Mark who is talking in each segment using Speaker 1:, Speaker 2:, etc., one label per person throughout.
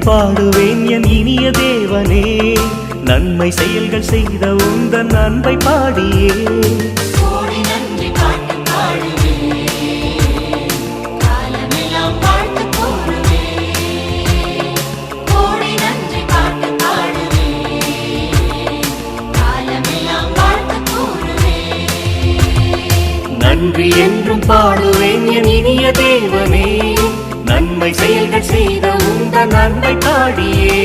Speaker 1: பாடுவேன் என் இனிய தேவனே, நன்மை செயல்கள் செய்த உந்தன் அன்பை பாடியே. நன்றி என்றும் பாடுவேன் என் இனிய தேவனே, நன்மை செயல்கள் செய்த உந்தன் அன்பை பாடியே.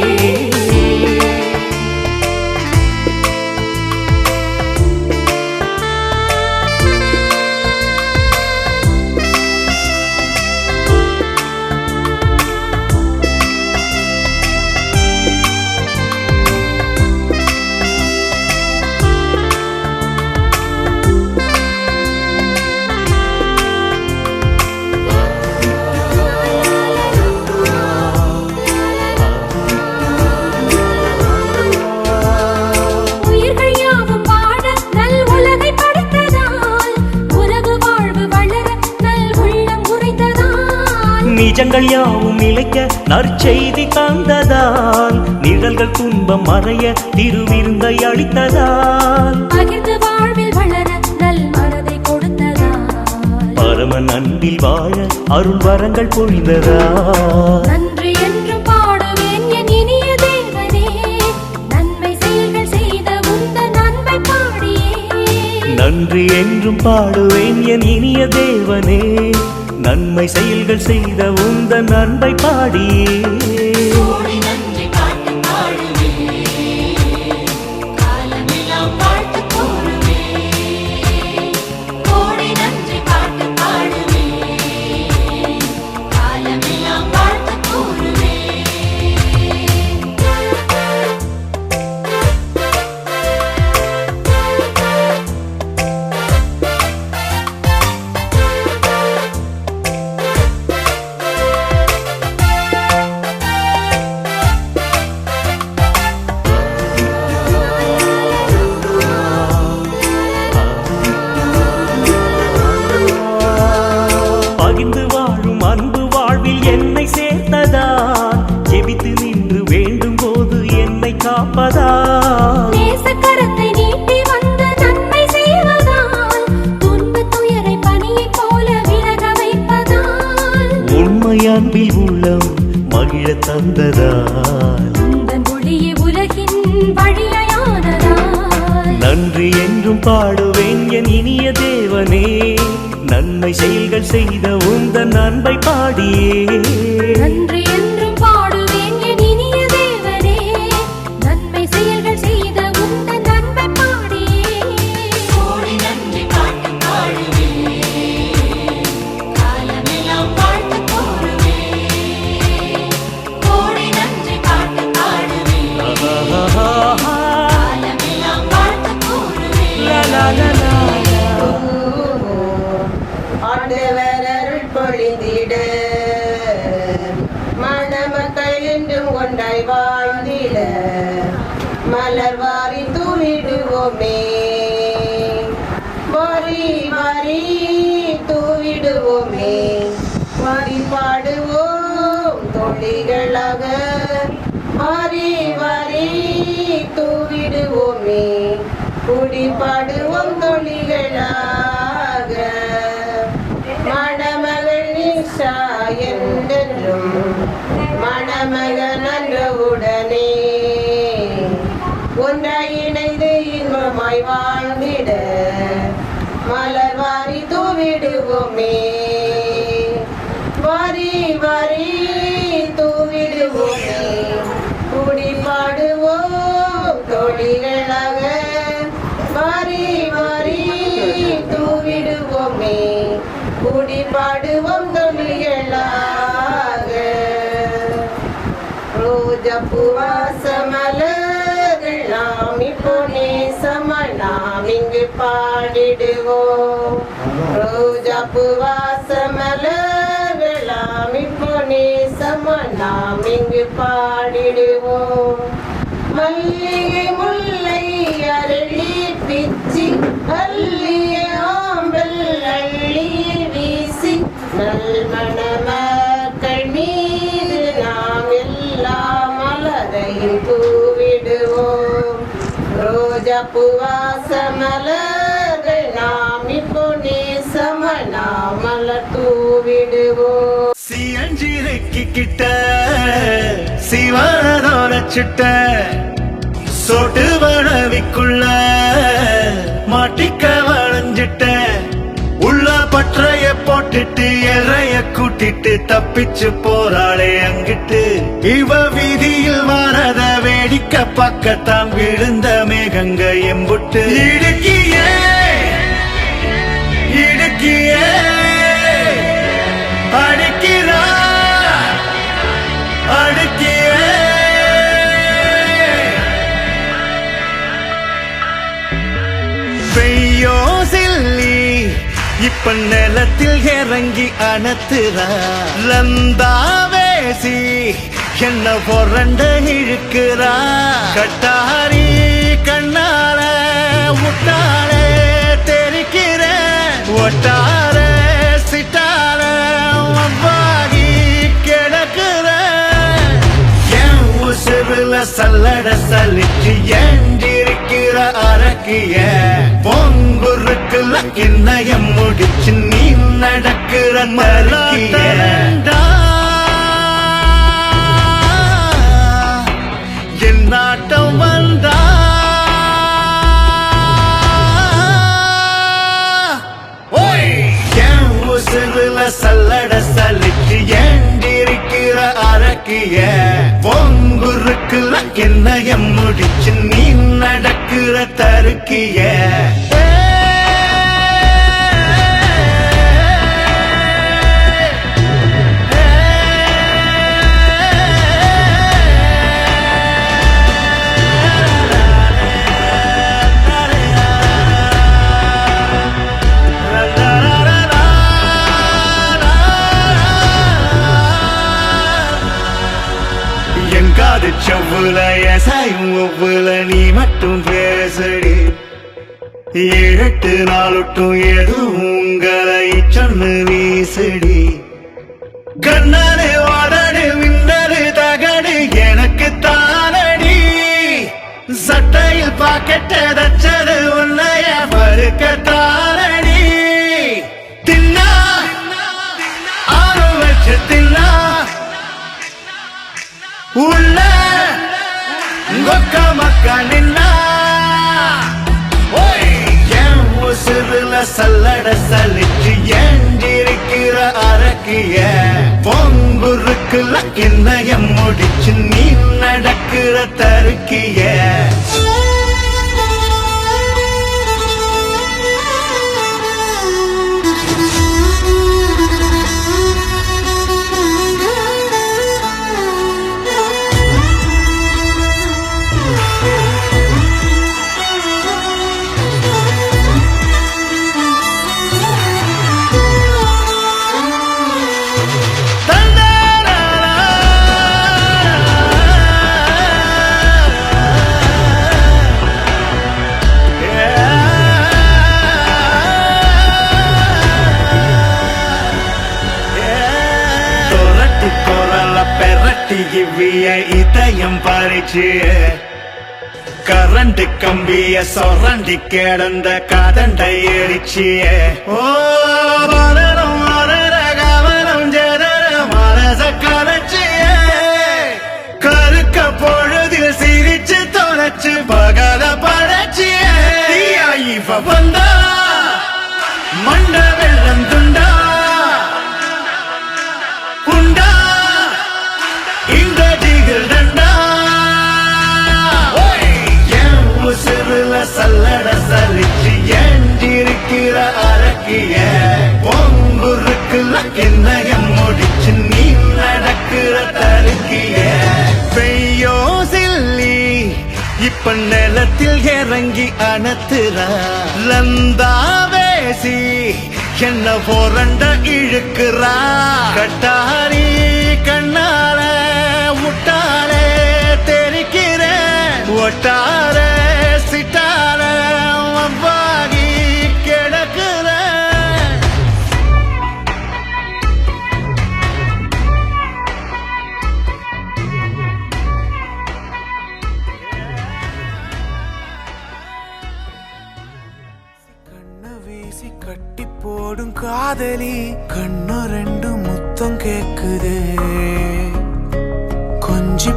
Speaker 1: நிஜங்கள் யாவும் நிலைக்க நற்செய்தி காந்ததால், நிழல்கள் துன்பம் மறைய திருவிருந்தை அளித்ததால்,
Speaker 2: பகிர்ந்து வாழ்வில் வளர நல் மனதை கொடுத்ததால்,
Speaker 1: பரமன் அன்பில் வாழ அருள் வரங்கள் பொழிந்ததால்.
Speaker 2: நன்றி என்றும் பாடுவேன் என் இனிய தேவனே, நன்மை செயல்கள் செய்த உந்தன் அன்பை பாடியே.
Speaker 1: நன்றி என்றும் பாடுவேன் என் இனிய தேவனே, நன்மை செயல்கள் செய்த உந்தன் அன்பை பாடியே. பகிர்ந்து வாழும் அன்பு வாழ்வில் என்னை சேர்த்ததால், ஜெபித்து நின்று வேண்டும் போது என்னை காப்பதால்,
Speaker 2: நேசக்கரத்தை நீட்டி வந்து நன்மை செய்வதால், துன்பத் துயரை பனியைப் போல விலக வைப்பதால்,
Speaker 1: உண்மை அன்பில் உள்ளம் மகிழத் தந்ததால்,
Speaker 2: உந்தன் ஒளியே உலகின் வழியானதால்.
Speaker 1: நன்றி என்றும் பாடுவேன் என் இனிய தேவனே, நன்மை செயல்கள் செய்த உந்தன் அன்பை பாடியே.
Speaker 2: நன்றி என்றும் பாடுவேன் என் இனிய தேவனே, நன்மை செயல்கள் செய்த உந்தன் அன்பை பாடியே. கோடி நன்றி பாட்டு பாடுவேன், காலமெல்லாம் வாழ்த்து கூறுவேன். கோடி நன்றி பாட்டு பாடுவேன், காலமெல்லாம் வாழ்த்து கூறுவேன்.
Speaker 1: லா லா லா லா.
Speaker 3: ஆண்டவரருள் பொழிந்திட, மணமக்கள் என்றும் கொண்டாய் வாழ்ந்திட, மலர் வாரி தூவிடுவோமே, வாரி வாரி தூவிடுவோமே, வாரி பாடுவோம் தோழிகளாக, வாரி வாரி தூவிடுவோமே, கூடி பாடுவோம் தோழிகளாக. மணமகள் நிஷா என்றென்றும் மணமகன் நன்றவுடனே, ஒன்றாய் இணைந்து இன்பமாய் வாழ்ந்திட, மலர் வாரி தூவிடுவோமே, வாரி வாரி தூவிடுவோமே, கூடி பாடுவோம் தோழிகளாக, வாரி வாரி தூவிடுவோமே, கூடி பாடுவோம் தோழிகளாக. ரோஜா பூவாச மலர்கள் நாம் இப்போ நேசமாய் நாம் இங்கு பாடிடுவோம். ரோஜா பூவாச மலர்கள் நாம் இப்போ நேசமாய் நாம் இங்கு பாடிடுவோம். மல்லிகை முல்லை அரளி பிச்சி அல்லிய ஆம்பல் அள்ளி வீசி, நல்மணமக்கள் மீது நாம் எல்லாம் ரோஜா பூவாச மலர்கள் நாம் இப்போ நேசமனாமல தூவிடுவோம்.
Speaker 1: சியஞ்சிரைக்கு கிட்ட சிவனதோர சுட்ட சொட்டு வளவிக்குள்ள மாட்டிக்க வளைஞ்சிட்ட உள்ள பற்றைய போட்டுட்டு எறைய கூட்டிட்டு தப்பிச்சு போறாளே அங்கிட்டு இவ வீதியில் வாரத வேடிக்க பக்கத்தான் விழுந்த மேகங்க எம்புட்டு இடுக்கியே இடுக்கியே அடிக்கிறா அடிக்கியே பெய்யோ சில்லி இப்ப நிலத்தில் இறங்கி அணத்துறா லந்தாவேசி என்ன பொறண்ட இழுக்கிறா கட்டாரி கண்ணால முட்டாள தெரிக்கிற ஒட்டார சிட்டால அவ்வாகி கிடக்குற என் உசுருல சல்லட சலிச்சு ஏண்டிருக்கிற அரக்கிய பொங்குருக்குல கிண்ணயம் முடிச்சு நீ நடக்கிற மரக்கியண்டா என் நாட்டம் வந்தா என் உசுருல சல்லட சலிச்சு ஏண்டிருக்கிற அரக்கிய பொங்குருக்குல கிண்ணயம் முடிச்சு நீ நடக்கிற தருக்கிய எங்காது செவ்வுல எசாயும் ஒவ்வொல நீ மட்டும் பேசடி 7-8 நாளொட்டும் எதுவும் உங்களை சொன்னு வீசடி கண்ணாடு வாடாடு மின்னரு தகடு எனக்கு தானடி சட்டையில் பாக்கெட்ட தச்சது உன்னைய பருக்க தானடி தின்னா ஆறு வச்சு தின்னா உள்ள கொக்க மக்க நின்னா என் உசுருல சல்லட சலிச்சு ஏண்டிருக்கிற அரக்கிய பொங்குருக்குல கிண்ணயம் முடிச்சு நீ நடக்கிற தருக்கிய இதயம் பறிச்சு கரண்ட் கம்பிய சொரண்டி கிடந்த கதண்டை எரிச்சிய ஓ வளரும் வளர கவனம் ஜெதர மனச கரைச்சிய கருக்க பொழுதில் சிரிச்சு தொலைச்சு பகல படைச்சிய இவ வந்தா மண்ட வெள்ளம் துண்டா உண்டா இந்த டிகில் டண்டா என் உசுருல சல்லட சலிச்சு ஏண்டிருக்கிற அரக்கிய பொங்குருக்குல கிண்ணயம் முடிச்சு நீ நடக்கிற தருக்கிய பெய்யோ சில்லி இப்ப நிலத்தில் இறங்கி அணத்துறா லந்தாவேசி என்ன பொறண்ட இழுக்கிறா கட்டாரி கண்ணால முட்டாள தெரிக்கிற ஒட்டார சிட்டால அவ்வாகி கிடக்குற
Speaker 4: வீசி கட்டி போடும் காதலி கண்ணு ரெண்டு முத்தம் கேக்குது கொஞ்சி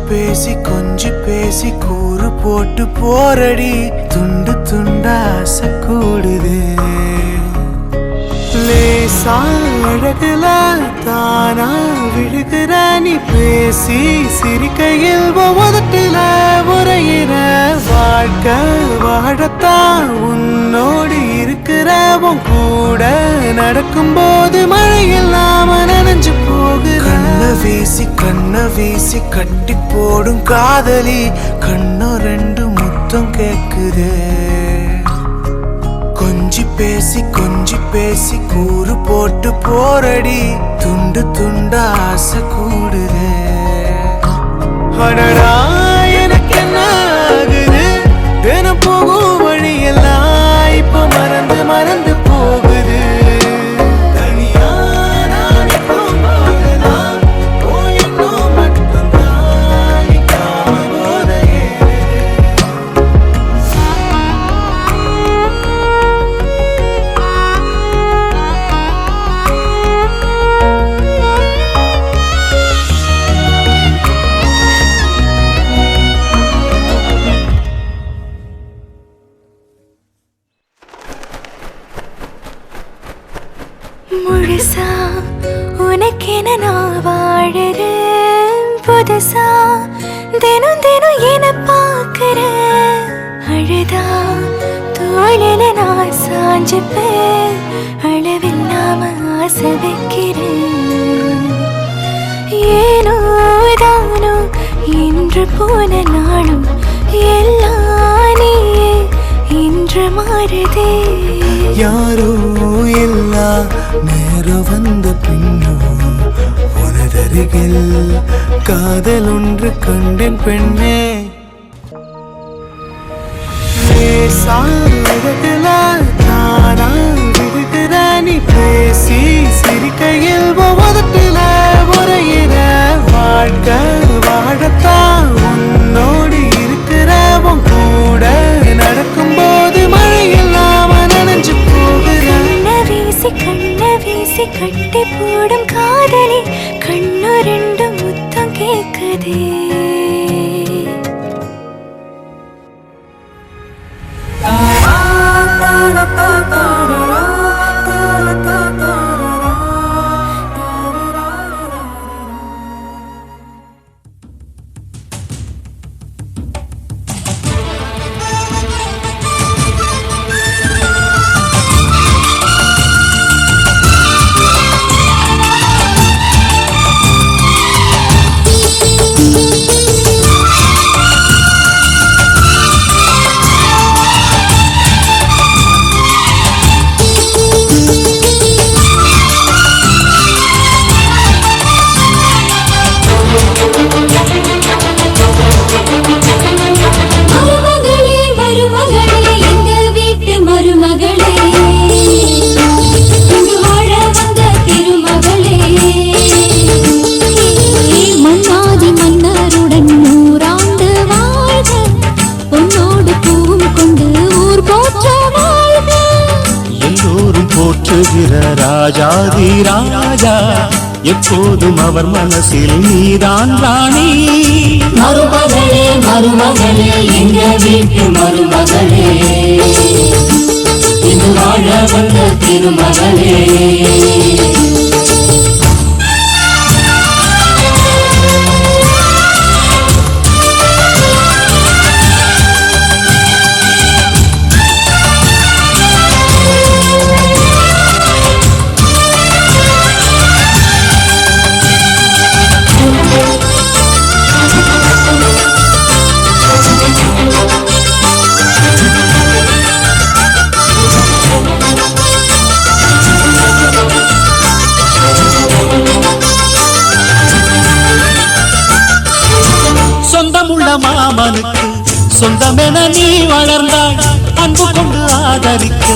Speaker 4: பேசி கூறு போட்டு போரடி துண்டு துண்டா ஆசை கூடுது லேசா அழகுல தானா விழுகிற நீ பேசி சிரிக்கையில் உதட்டுல உரையிற வாழ்க்கை வாழத்தான் உன்னோடு இருக்கிற உன் கூட நடக்கும்போது மழை இல்லாம நனைஞ்சு போகுற கண்ண வீசி கட்டி போடும் காதலி கண்ணு ரெண்டு முத்தம் கேக்குது கொஞ்சி பேசி கூறு போட்டு போரடி துண்டு துண்டா ஆசை கூடுது அடடா எனக்கு என்ன ஆகுது தினம் போகும் வழியெல்லாம் இப்ப மறந்து போகுது தனியா நான் போகுதான் போயிடும் மட்டும்தான் நிக்காம போதையே
Speaker 2: முழுசா உனக்கென நான் வாழறேன் புதுசா தினம் என பார்க்கிறேன் அழுதா தோளில நான் சாஞ்சுப்பேன் அளவில்லாம ஆசை வைக்கிறேன் ஏனோ தானோ இன்று போன நாளும் எல்லாம் நீயே இன்று மாறுதே
Speaker 4: யாரோ எல்லா நேரம் வந்த பின்னோ உனதருகில் காதல் ஒன்று கண்டேன் பெண்ணே லேசாகல நானா விடுகிற நீ பேசி சிரிக்கையில் உதட்டுல உரையிற வாழ்க்கை வாழத்தான் உன்னோடு இருக்கிற உன் கூட நடக்கும்போது மழை இல்லாம நனைஞ்சு போகிற
Speaker 2: கண்ண வீசி கட்டி போடும் காதலி கண்ணு ரெண்டு முத்தம் கேக்குதே
Speaker 1: ராஜாதி ராஜா எப்போதும் அவர் மனசில் நீதான் ராணி
Speaker 5: மருமகளே எங்க வீட்டு மருமகளே இது வாழ வந்த திருமகளே
Speaker 1: மாமனுக்கு சொந்தமென நீ வளர்ந்தாய் அன்பு கொண்டு ஆதரிக்க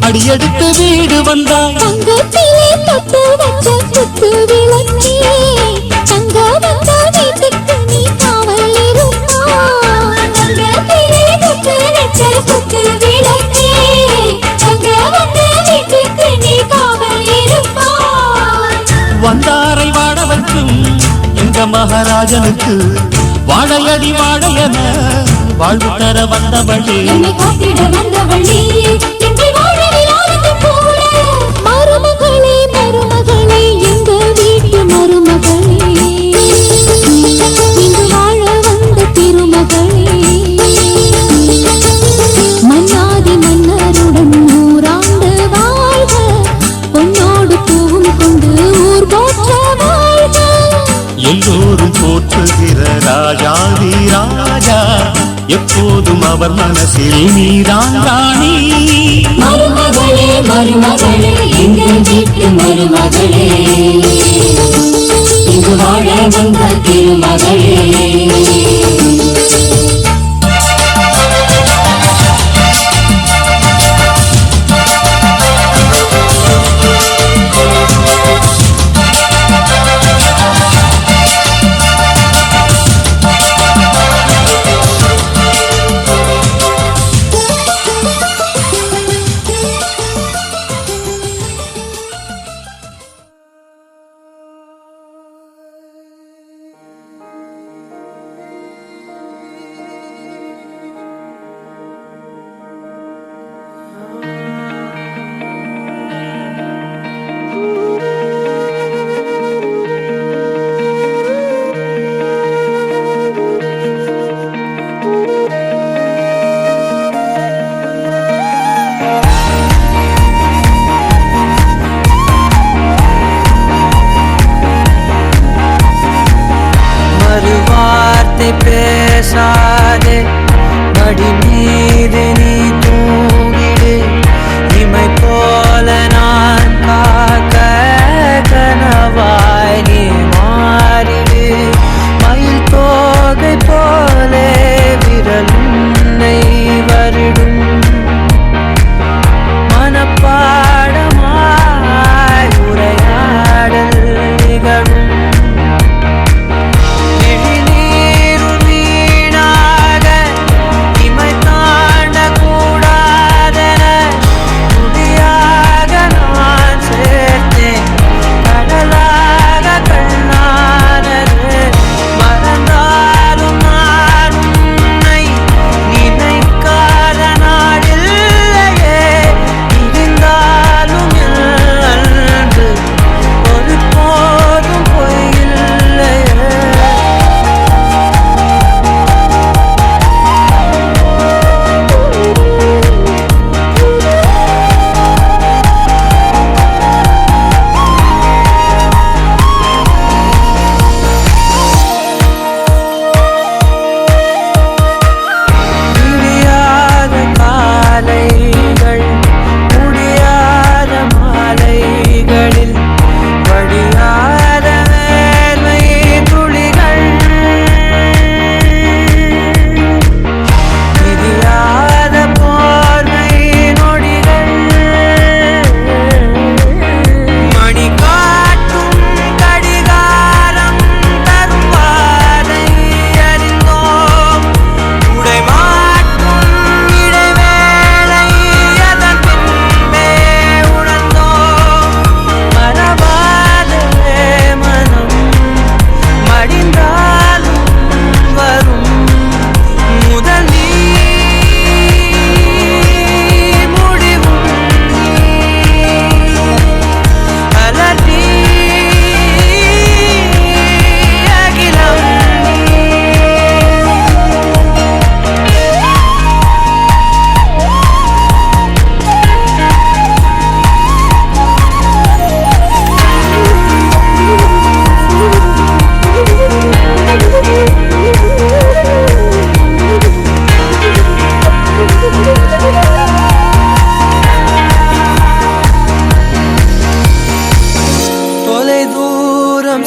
Speaker 1: அடியெடுத்து வீடு வந்தாய்
Speaker 2: தங்கத்திலே தொட்டு வச்ச குத்து விளக்கே தங்க வந்த வீட்டுக்கு நீ காவல் இருப்பா தங்கத்திலே தொட்டு வச்ச குத்து விளக்கே தங்க வந்த வீட்டுக்கு
Speaker 1: மகாராஜனுக்கு வாழையடி வாழையன வாழ்வு தர வந்தவளே.
Speaker 2: என்னை காத்திட வந்தவள் நீயே, என்னை வாழ விழாவுக்கு கூட. மருமகளே மருமகளே எங்க வீட்டு மருமகளே, இங்கு வாழ வந்த திருமகளே. மன்னாதி மன்னருடன் நூறாண்டு வாழ்க, பொன்னோடு பூவும் கொண்டு ஊர் போற்ற வாழ்க.
Speaker 1: எல்லோரும் போற்றுகிற ராஜாதி ராஜா, எப்போதும் அவர் மனசில் நீதான் ராணி.
Speaker 5: மருமகளே மருமகளே எங்கள் வீட்டு மருமகளே, இங்கு வாழ வந்த திருமகளே.
Speaker 6: பேசாதே, மடி மீது நீ தூங்கிடு. இமை போல நான் காக்க கனவாய் நீ மாறிடு. மயில் தோகை போலே விரல் உன்னை வருடும். மனப்பாடமாய் உரையாடல் நிகழும்.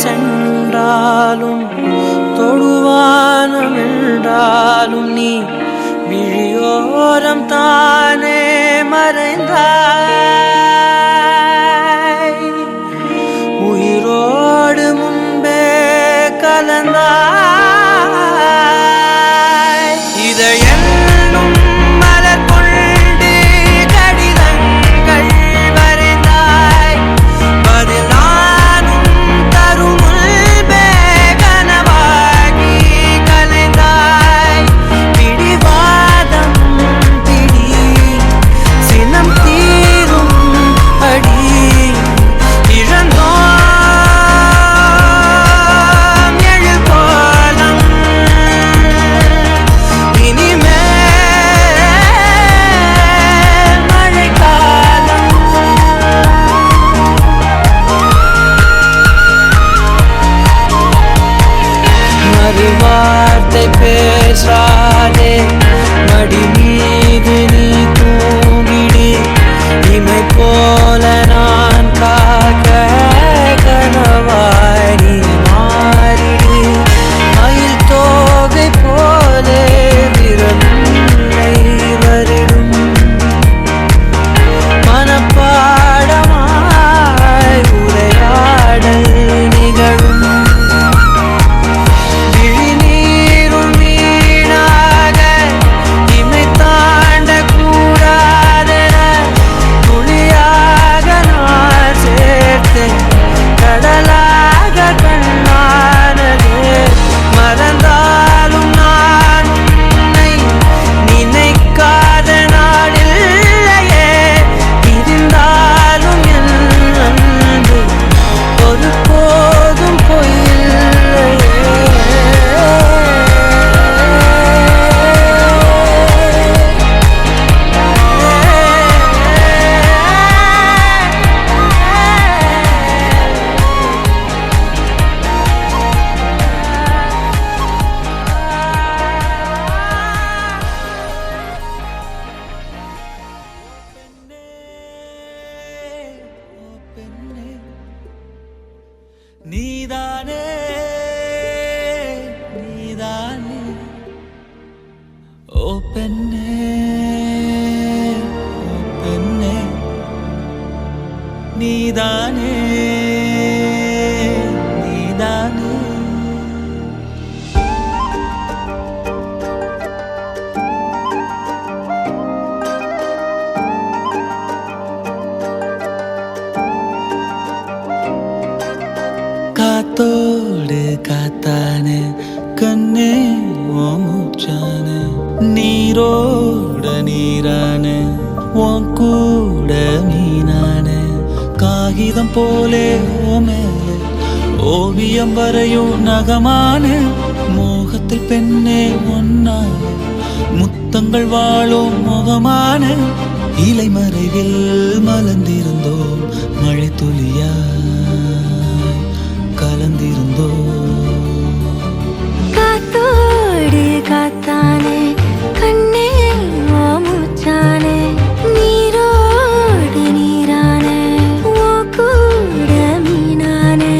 Speaker 6: சென்றாலும் தொடுவானம் என்றாலும் நீ விழியோரம் தானே மறைந்தாய். உயிரோடு முன்பே கலந்தாய். இதை என்னும் மலர் கொண்டு கடிதங்கள் வரைந்தாய். பதில் நானும் தரும் முன்பே கனவா நீதானே நீதானே. காத்தோடு காத்தானே கண்ணே ஓ மூச்சானே நீரோட நீரானே உன் கூட மீனானே காகிதம் போலே ஓ மேலே ஓவியம் வரையும் நகமானே மோகத்தில் பெண்ணே ஒன்னானே முத்தங்கள் வாழும் முகமானே இலை மறைவில் மலர்ந்திருந்தோம் மழை துளியாய் கலந்திருந்தோம்.
Speaker 2: காத்தோடு காத்தானே கண்ணே ஓ மூச்சானே நீரோடு நீரானே ஓ கூட மீனானே.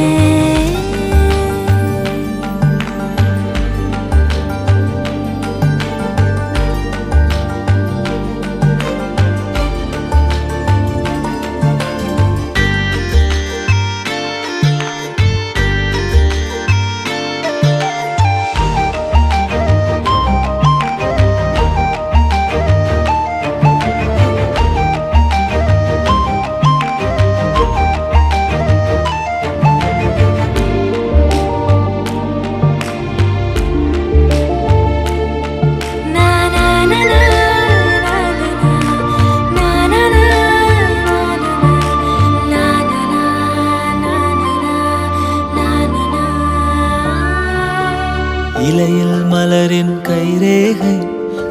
Speaker 6: இலையில் மலரின் கைரேகை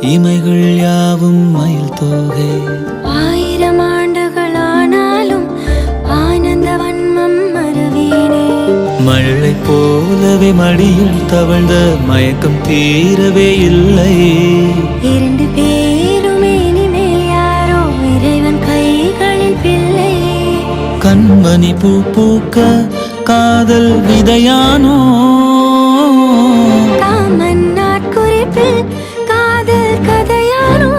Speaker 6: இமைகள் யாவும் மயில் தோகை
Speaker 2: 1000 ஆண்டுகளானாலும் ஆனந்த வன்மம் மறவேனே.
Speaker 6: மழை போலவே மடியில் தவழ்ந்த மயக்கம் தீரவே இல்லை.
Speaker 2: 2 பேருமே இனிமேல் யாரோ இறைவன் கைகளில் பிள்ளை.
Speaker 6: கண்மணி பூ பூக்க காதல் விதையானோ
Speaker 2: காமன் நாட்குறிப்பில் காதல் கதையானோ.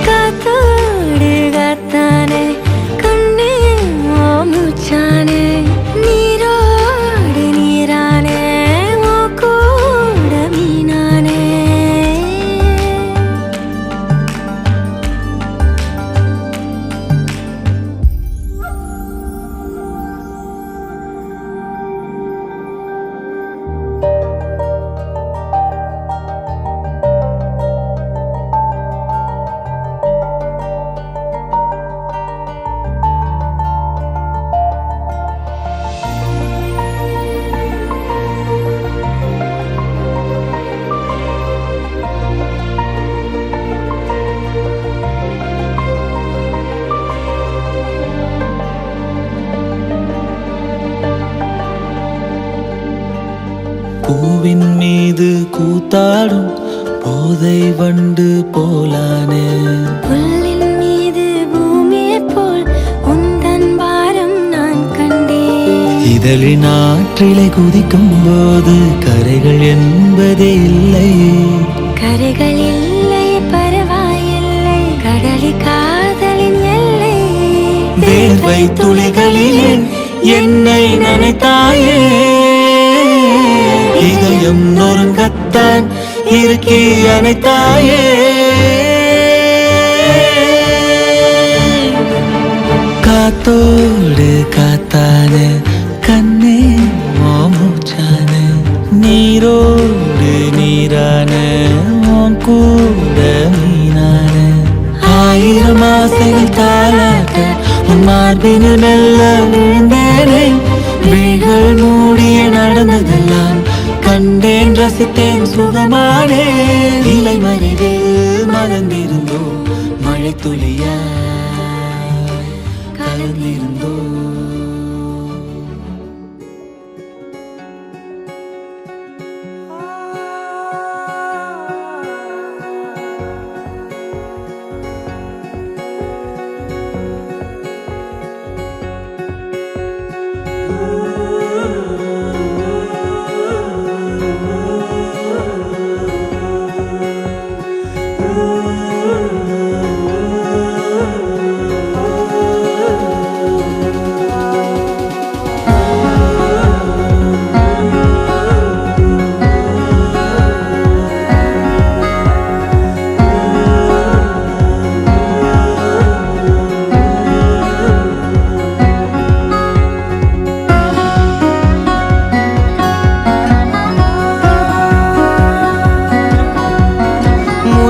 Speaker 2: காத்தோடு காத்தானே கண்ணே ஓ மூச்சானே நீரோடு நீரானே ஓ கூட மீனானே.
Speaker 6: பூவின் மீது கூத்தாடும் போதை வண்டு போலானே
Speaker 2: புல்லின் மீது பூமியை போல் உந்தன் பாரம் நான் கண்டேன்.
Speaker 6: இதழின் ஆற்றிலை குதிக்கும் போது கரைகள் என்பதே இல்லை.
Speaker 2: கரைகள் இல்லை பரவாயில்லை கடலி காதலின் எல்லை.
Speaker 6: வேர்வை துளிகளிலே என்னை நினைத்தாயே இதயம் நொறுங்கத்தான் இருக்கி அணைத்தாயே. காத்தோடு காத்தானே கண்ணே ஓ மூச்சானே நீரோடு நீரானே உன் கூட மீனானே. 1000 ஆசைகள் தாளாட்ட உன் மார்பினில் மெல்ல விழுந்தேனே. விழிகள் மூடிய நடந்ததெல்லாம் கண்டேன் ரசித்தேன் சுகமானே. இலை மறைவில் மலர்ந்திருந்தோம் மழை துளியாய் கலந்திருந்தோம்.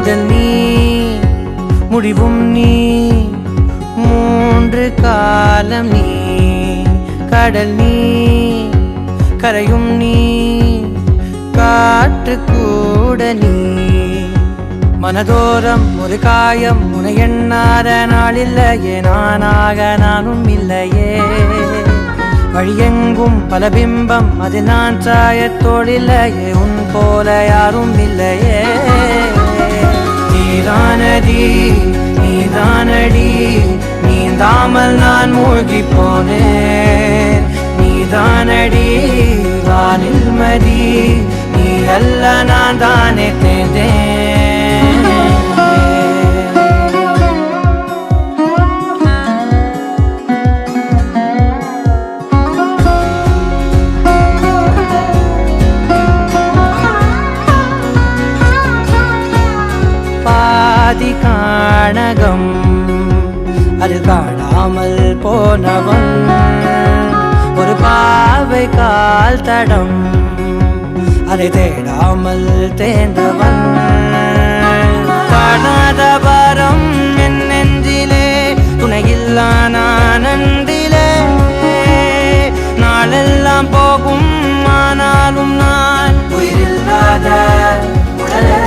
Speaker 7: முதல் நீ முடிவும் நீ மூன்று காலம் நீ கடல் நீ கரையும் நீ காற்று கூட நீ மனதோரம் ஒரு காயம் உன எண்ணாத நாளில்லையே நானாக நானும் இல்லையே வழியெங்கும் பல பிம்பம் அது நான் சாயத்தோடில்லையே உன் போல யாரும் இல்லையே நீதானடி நீதானடி நீந்தாமல் நான் மூழ்கி போனேன் நீதானடி வானில் மதி நீ அல்ல நான் தானே தேர்ந்தேன் பாதி காணகம் அது காணாமல் போனவன் ஒரு பாவை கால் தடம் அதை தேடாமல் தேர்ந்தவன் காணாத பாரம் என் நெஞ்சிலே துணையில்லா நான் அன்றிலே நாளெல்லாம் போகும் ஆனாலும் நான் உயிரில்லாத உடலே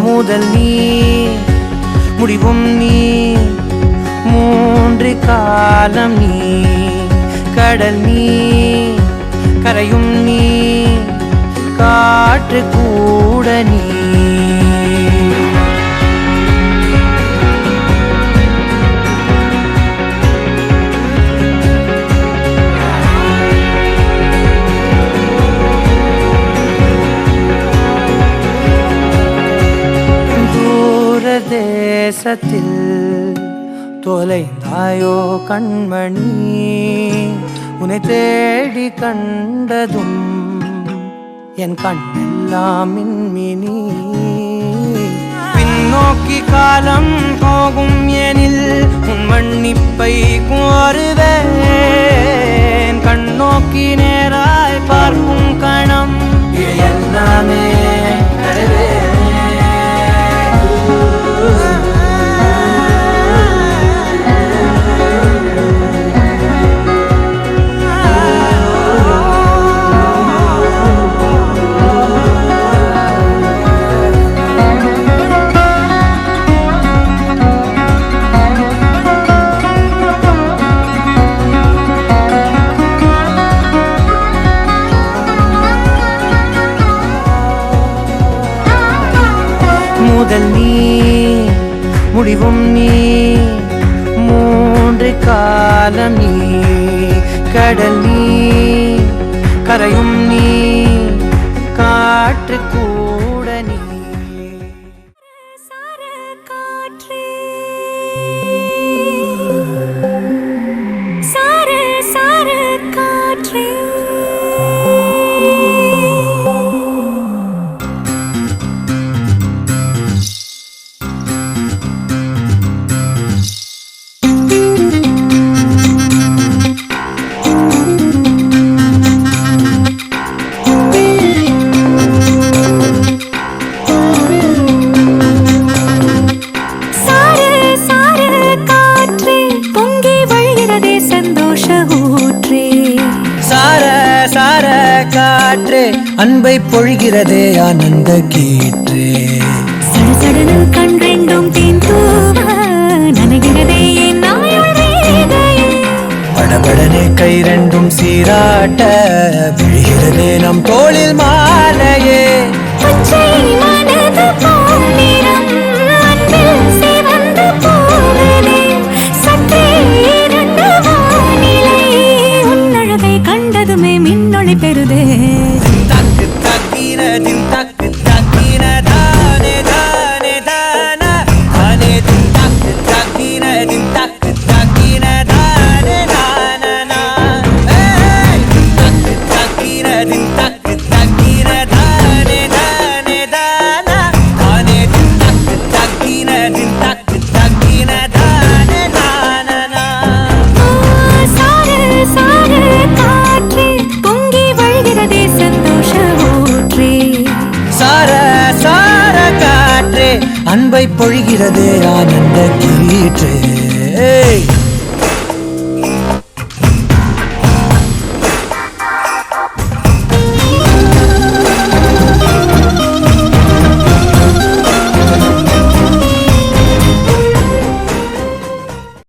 Speaker 7: முதல் நீ முடிவும் நீ மூன்று காலம் நீ கடல் நீ கரையும் நீ காற்று கூட நீ தேசத்தில் தொலைந்தாயோ கண்மணி உன்னை தேடி கண்டதும் என் கண்ணெல்லாம் மின்மினி பின்னோக்கி காலம் போகும் எனில் உன் மன்னிப்பை கோருவேன் கண்ணோக்கி நேராய் பார்க்கும் கணம் எல்லாமே முதல் நீ முடிவும் நீ மூன்று காலம் நீ கடல் நீ கரையும் நீ காற்று கூட நீ
Speaker 2: சார காற்றே சார சார காற்றே
Speaker 7: காற்றே அன்பை பொழிகிறதே ஆனந்த கீற்றே
Speaker 2: சடசடன கண் ரெண்டும் தேன் தூவ நனைகிறதே என் நாயுள் வேகையே
Speaker 7: படபடனே கை ரெண்டும் சீராட்ட விழுகிறதே நம் தோளில் மாலையே
Speaker 2: பச்சை மனது போல் நிறம் அன்பில் சிவந்து போவதே சற்றே இருண்ட வானிலை உன்னழகை கண்டதுமே மின்னொளி பெறுதே
Speaker 7: தக்கு தக்கின தின் தக்கு தக்கின தானே தானே தான தானே தின் தக்கு தக்கின தின் தக்கு தக்கின தானே தானனா தக்கு தக்கின தின் தக்கு தக்கின தானே அன்பை பொழிகிறதே ஆனந்த கீற்றே